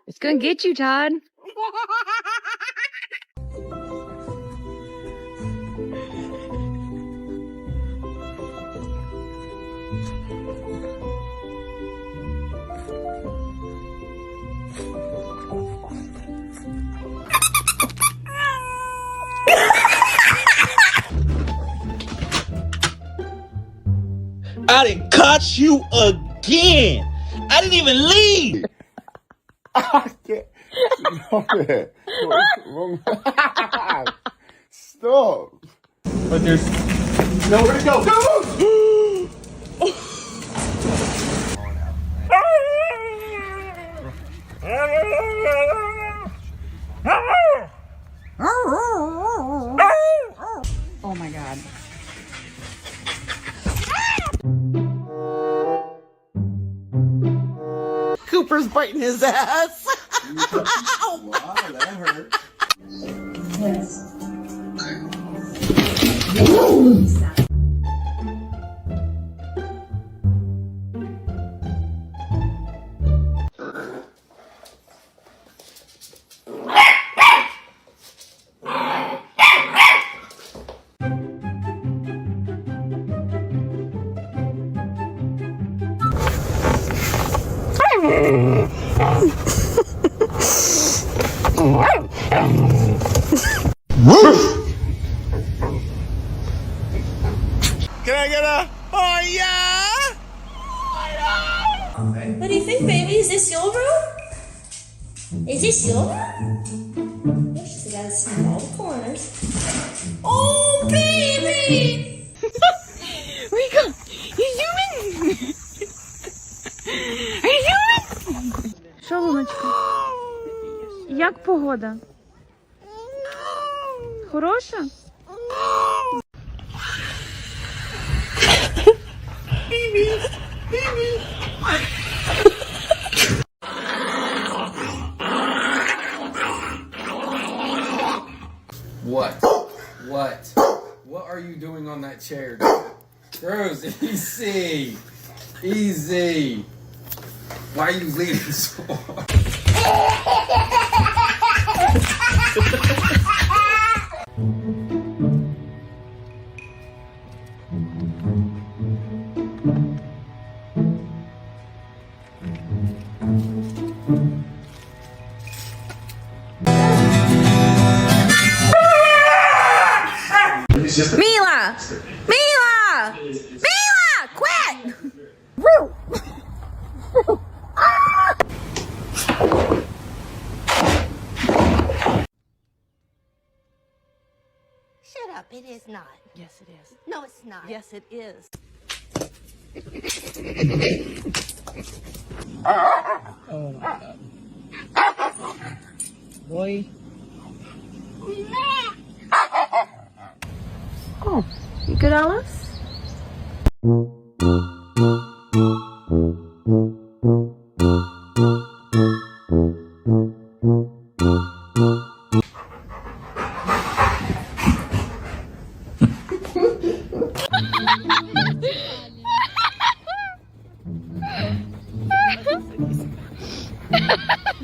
It's gonna get you, Todd. I done caught you again. I didn't even leave. I can't. No, stop. But there's nowhere to go. Go! Oh my God. Cooper's biting his ass. Wow, that hurt. Yes. Can I get a oh yeah? What do you think, baby? Is this your room? Is this your room? Yeah, she's got to see all the corners. Oh, baby! Rico, you zooming? Are you zooming? Що, Луночка? Як погода? Хороша? What? What? What are you doing on that chair? Rose, easy. Easy. Why are you leaning so hard? Mila! Mila! Mila! Quit! Woo! Shut up, it is not. Yes, it is. No, it's not. Yes, it is. Oh my God. Boy. Oh, you good, Alice?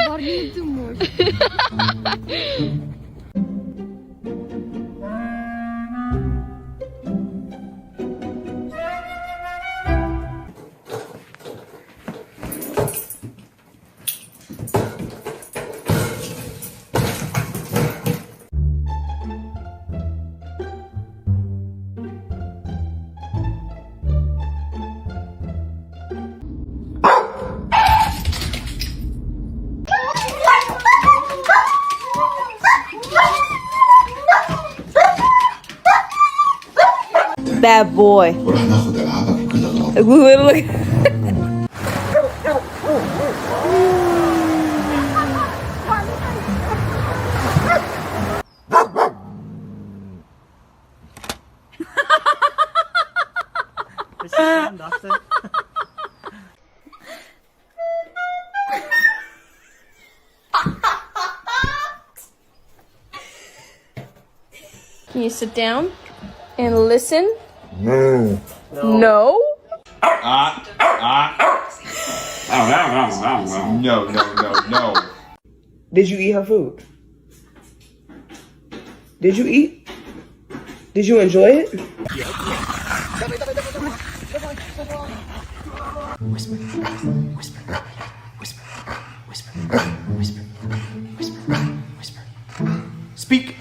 Barney думаешь? Bad boy. وراح ناخد العابك كلها Can you sit down and listen? No. No? No. Did you eat her food? Did you eat? Did you enjoy it? Whisper, whisper, whisper, whisper, whisper, whisper, whisper. Speak.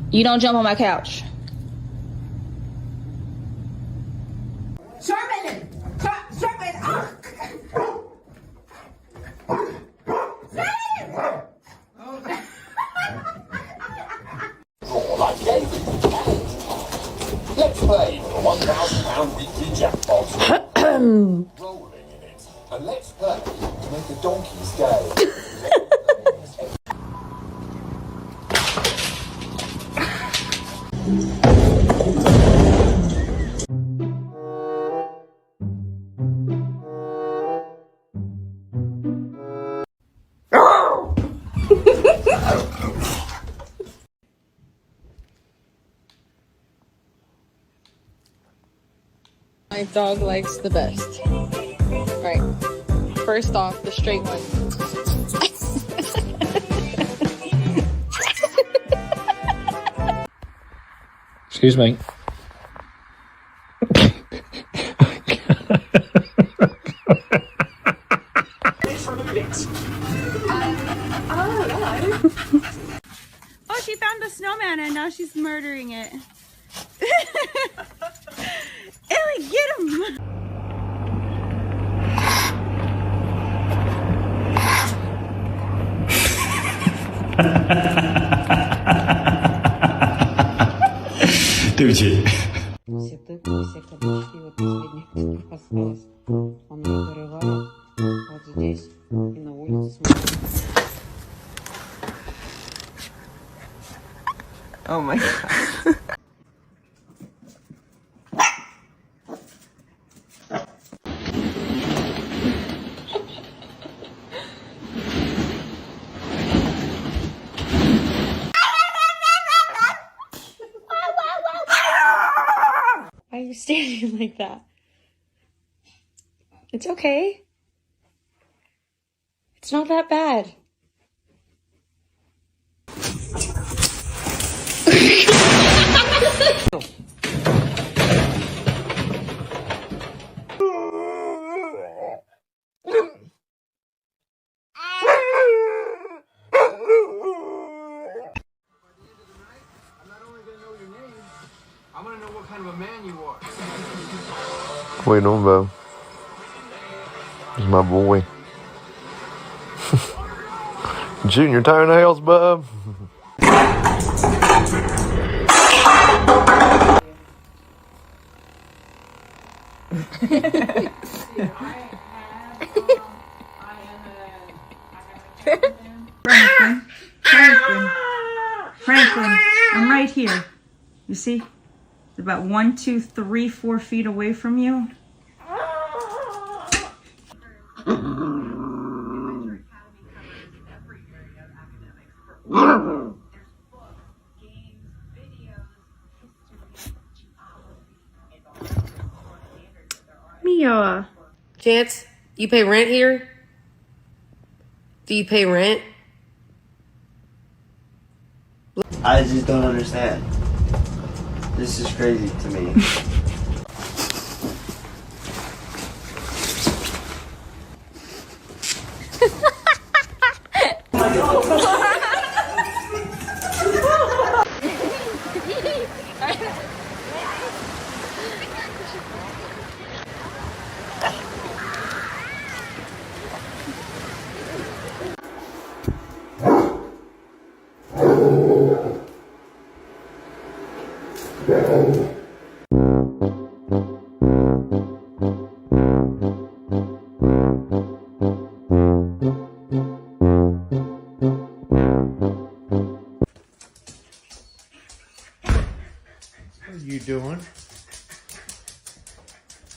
You don't jump on my couch. Let's play for £1,000 weekly jackpot. Rolling in it. And let's play to make the donkeys go. My dog likes the best. Right. First off, the straight one. Excuse me. Oh, she found a snowman and now she's murdering it. Ellie, get him! Все тыквы, все кабачки, вот последних несколько осталось. Он ее вырывает вот здесь и на улице смотрит. Oh my god. Why are you standing like that? It's okay. It's not that bad. I want to know what kind of a man you are. Wait on, bro. He's my boy. Junior toenails, bub. Franklin, I'm right here. You see? It's about 1, 2, 3, 4 feet away from you. Mia. Chance, you pay rent here? Do you pay rent? I just don't understand. This is crazy to me. What are you doing?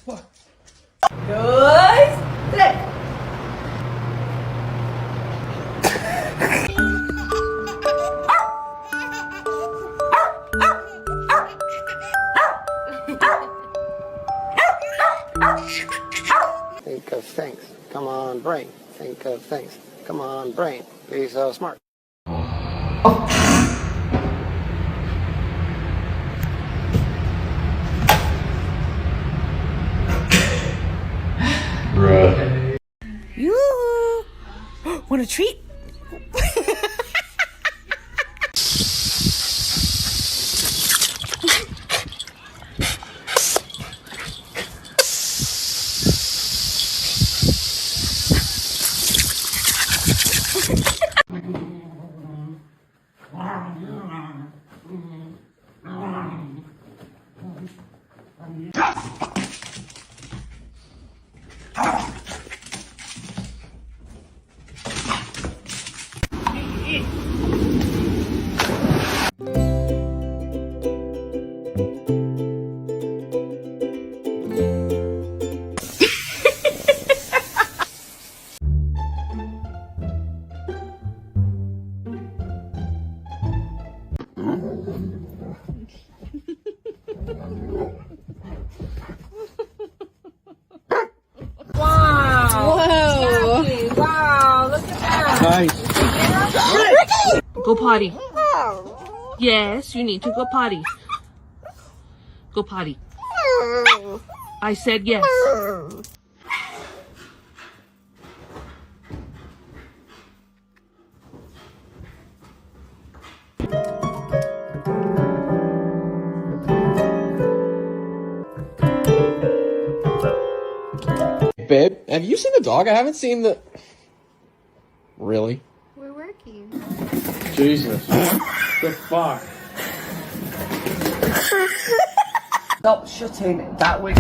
What? Good. Sit. like things. Come on, brain. Be so smart. Right. Yoo-hoo! Want a treat? Go potty. Yes, you need to go potty. Go potty. I said yes. Babe, have you seen the dog? I haven't seen the... Really? We're working. Jesus. The fuck? Stop shutting that way.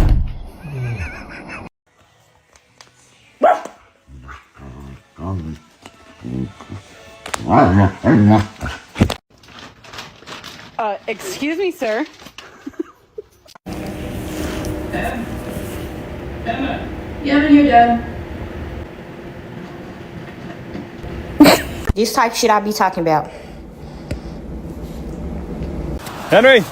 Excuse me, sir. Yeah, I'm here, Dad. This type shit I be talking about. Henry!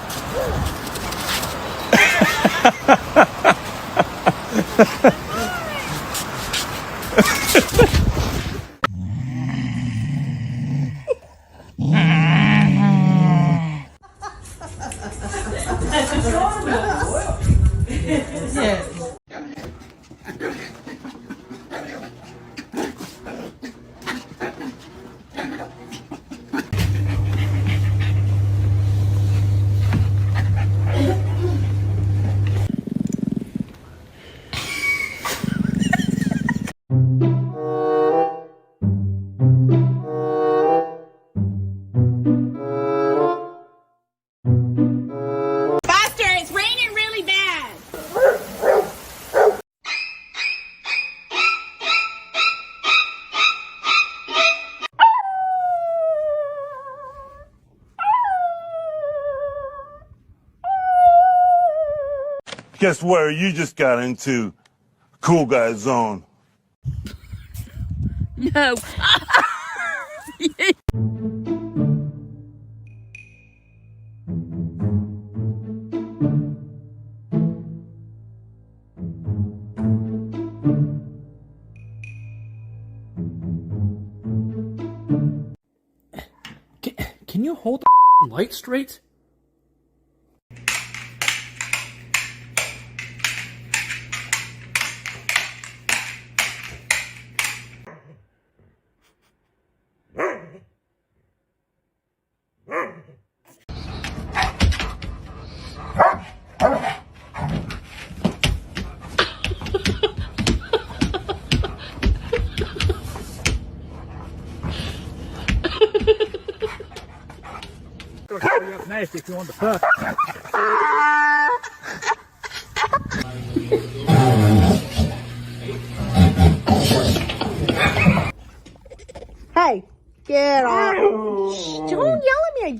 Guess where you just got into cool guy zone. No. Can you hold the light straight? Nice if you want the fuck. Hey, get off. Shh, don't yell at me.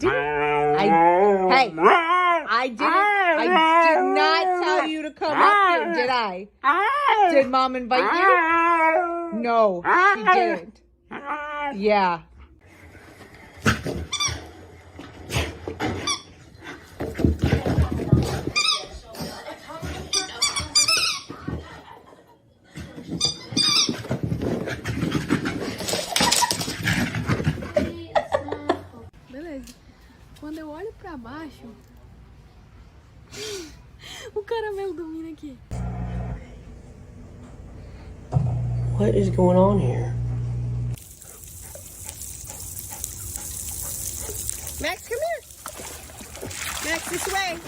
I did not tell you to come up here, did I? Did Mom invite you? No, she didn't. Yeah. pra baixo. O caramelo domina aqui. What is going on here? Max, come here. Max, this way.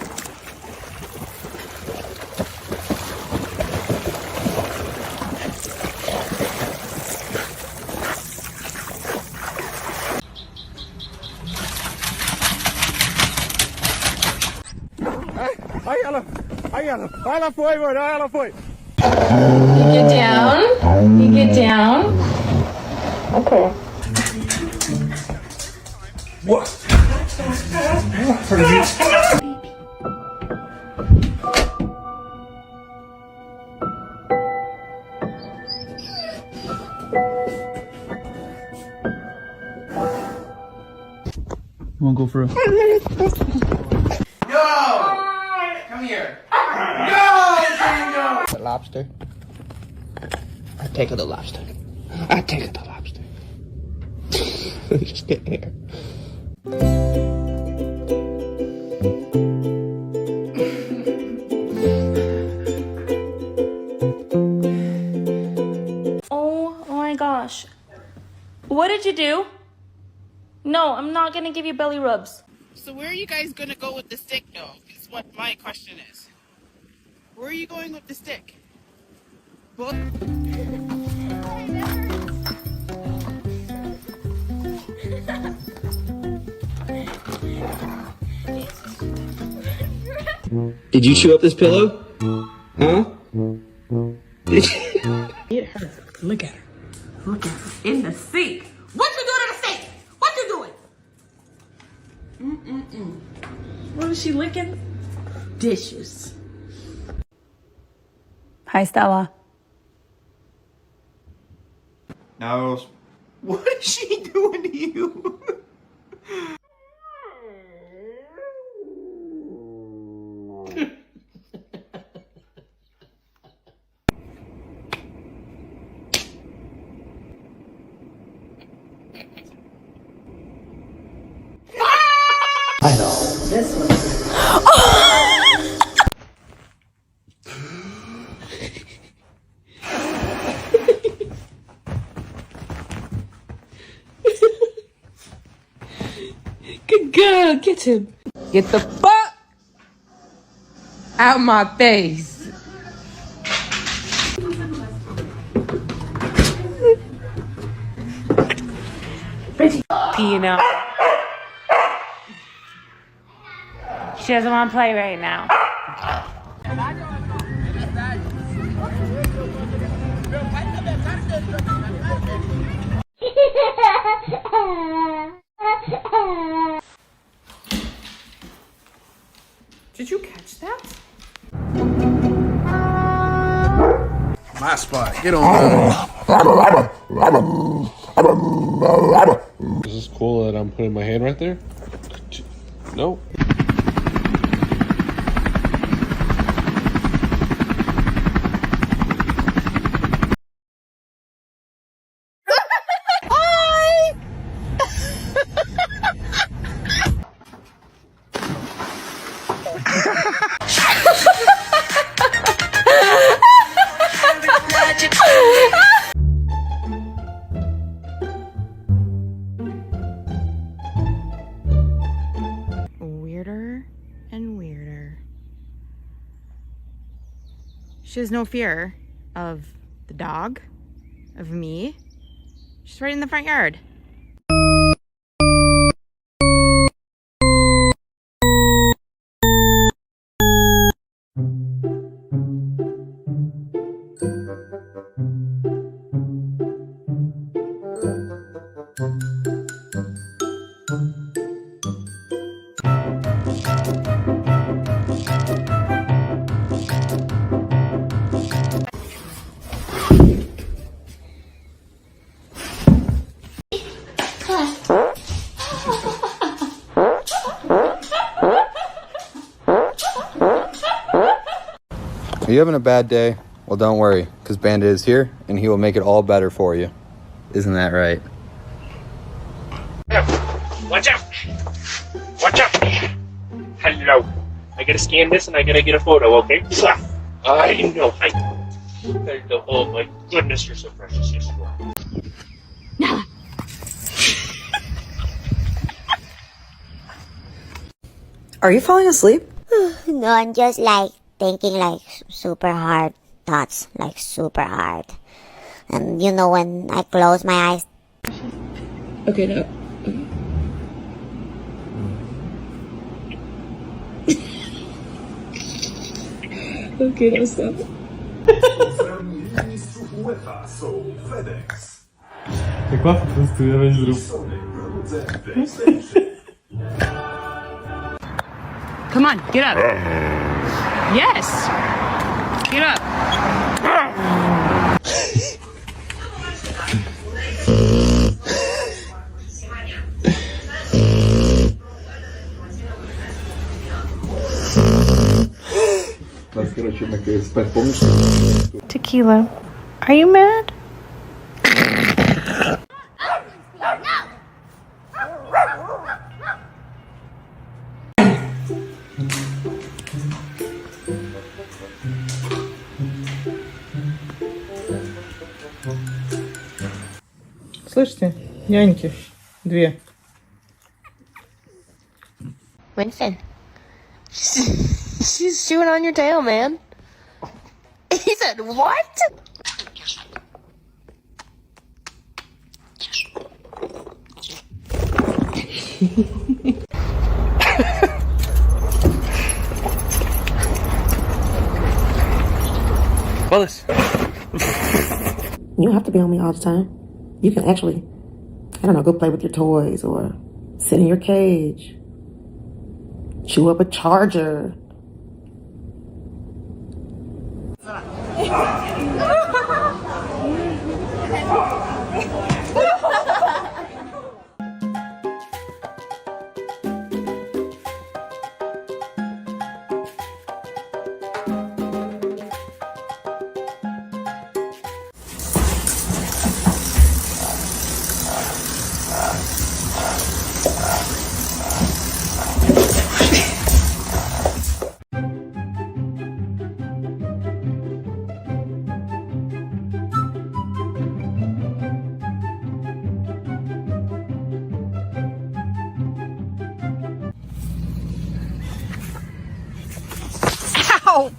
Aí ela foi, mano, aí ela foi. You get down. You get down. Okay. What? You wanna go for a... No! Come here. No! Tango! The lobster. I take the lobster. I take the lobster. Just get here. Oh my gosh. What did you do? No, I'm not gonna give you belly rubs. So where are you guys gonna go with the stick though? Is what my question is. Where are you going with the stick? Both. Did you chew up this pillow? Huh? Did you? It hurts. Look at her. Look at her. In the sink. What you doing in the sink? What you doing? What is she licking? Dishes. Hi, Stella. No. What is she doing to you? I know. This one. Good girl. Get him. Get the fuck out my face. Peeing out. She doesn't want to play right now. Did you catch that? My spot. Get on. Is this cool that I'm putting my hand right there? No. Weirder and weirder. She has no fear of the dog, of me. She's right in the front yard. Are you having a bad day? Well, don't worry, because Bandit is here, and he will make it all better for you. Isn't that right? Watch out! Watch out! Hello. I gotta scan this and I gotta get a photo, okay? I know. Hello. Oh my goodness, you're so precious. Yes, you are. Are you falling asleep? No, I'm just like thinking like super hard thoughts, like super hard. And you know, when I close my eyes. Okay, no. Okay, no, stop. È qua questo deve essere. Come on, get up. Yes. Get up. Tequila, are you mad? Слышите? Няньки. Две. Winston. She's chewing on your tail, man. He said, what? Willis. You don't have to be on me all the time. You can actually, I don't know, go play with your toys or sit in your cage. Chew up a charger. Ow!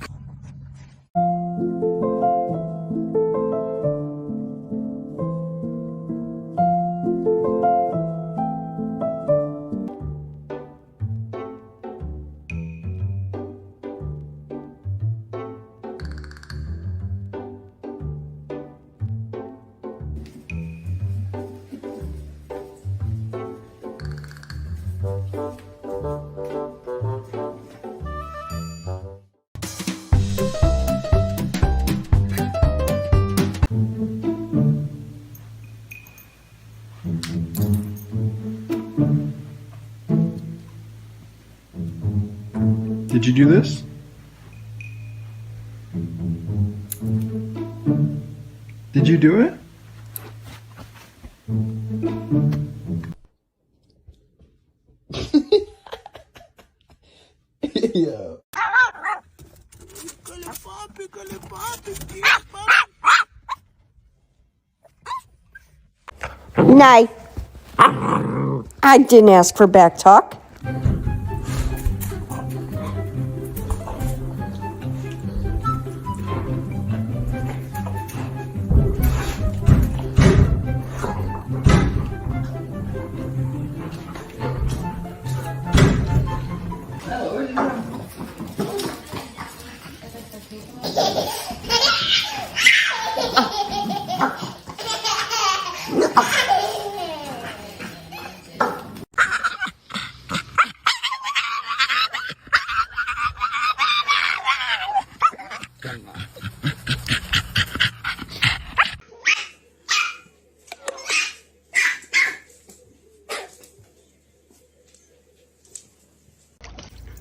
Did you do this? Did you do it? Yeah. Nay. I didn't ask for back talk.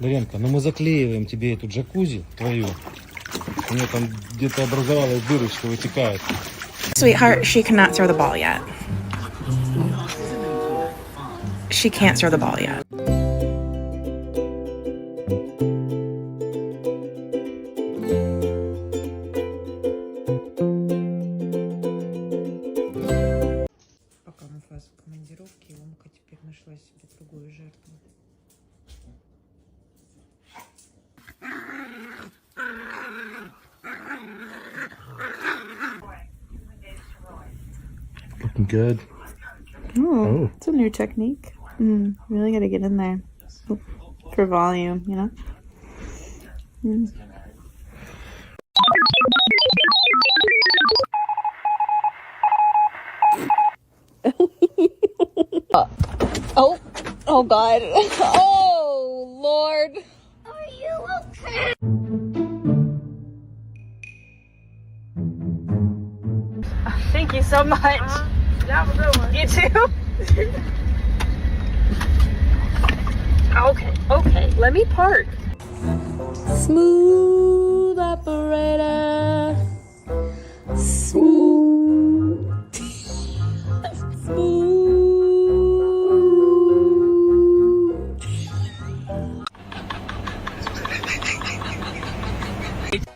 Даренка, ну мы заклеиваем тебе эту джакузи твою. У нее там где-то образовалась дырочка, вытекает. Sweetheart, she cannot throw the ball yet. She can't throw the ball yet. пару фаз в командировке, и Омка теперь нашла себе другую жертву. Looking good. Oh, it's a new technique. Really gotta get in there for volume, you know? Oh God. Oh Lord. Are you okay? Thank you so much. Have a good one. You too. Okay. Let me park. Smooth operator. Smooth.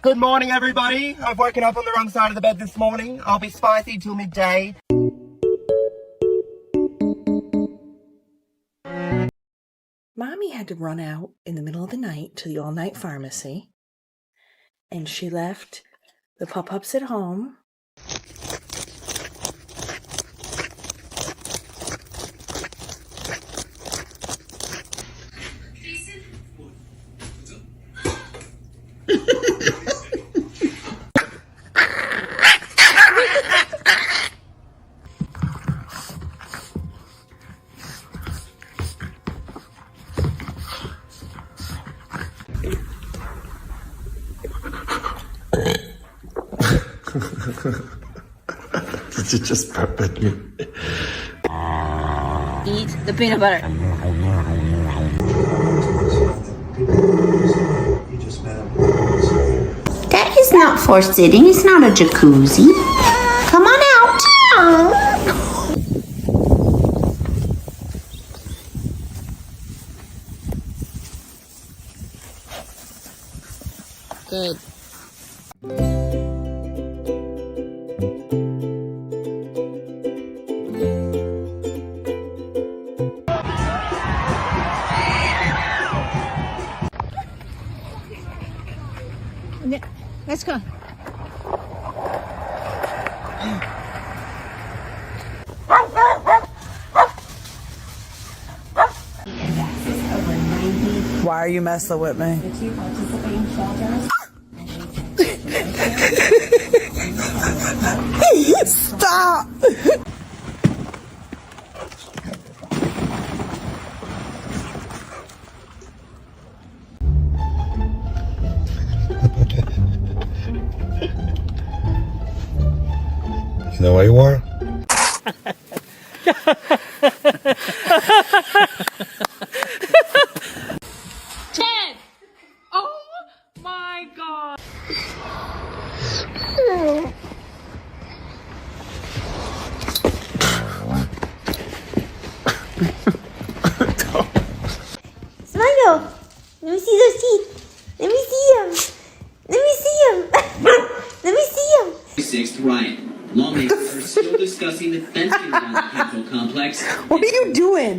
Good morning, everybody. I've woken up on the wrong side of the bed this morning. I'll be spicy till midday. Mommy had to run out in the middle of the night to the all-night pharmacy, and she left the pups at home. Did you just burp at me? Eat the peanut butter. That is not forced sitting. It's not a jacuzzi. Come on out. Good. Let's go. Why are you messing with me? Stop! You know where you are? Ted! Oh my God. Smile. Let me see those teeth. Let me see them. Let me see them. Let me see them. 6th riot. Lawmakers are still discussing the fencing around the Capitol complex. What are you doing?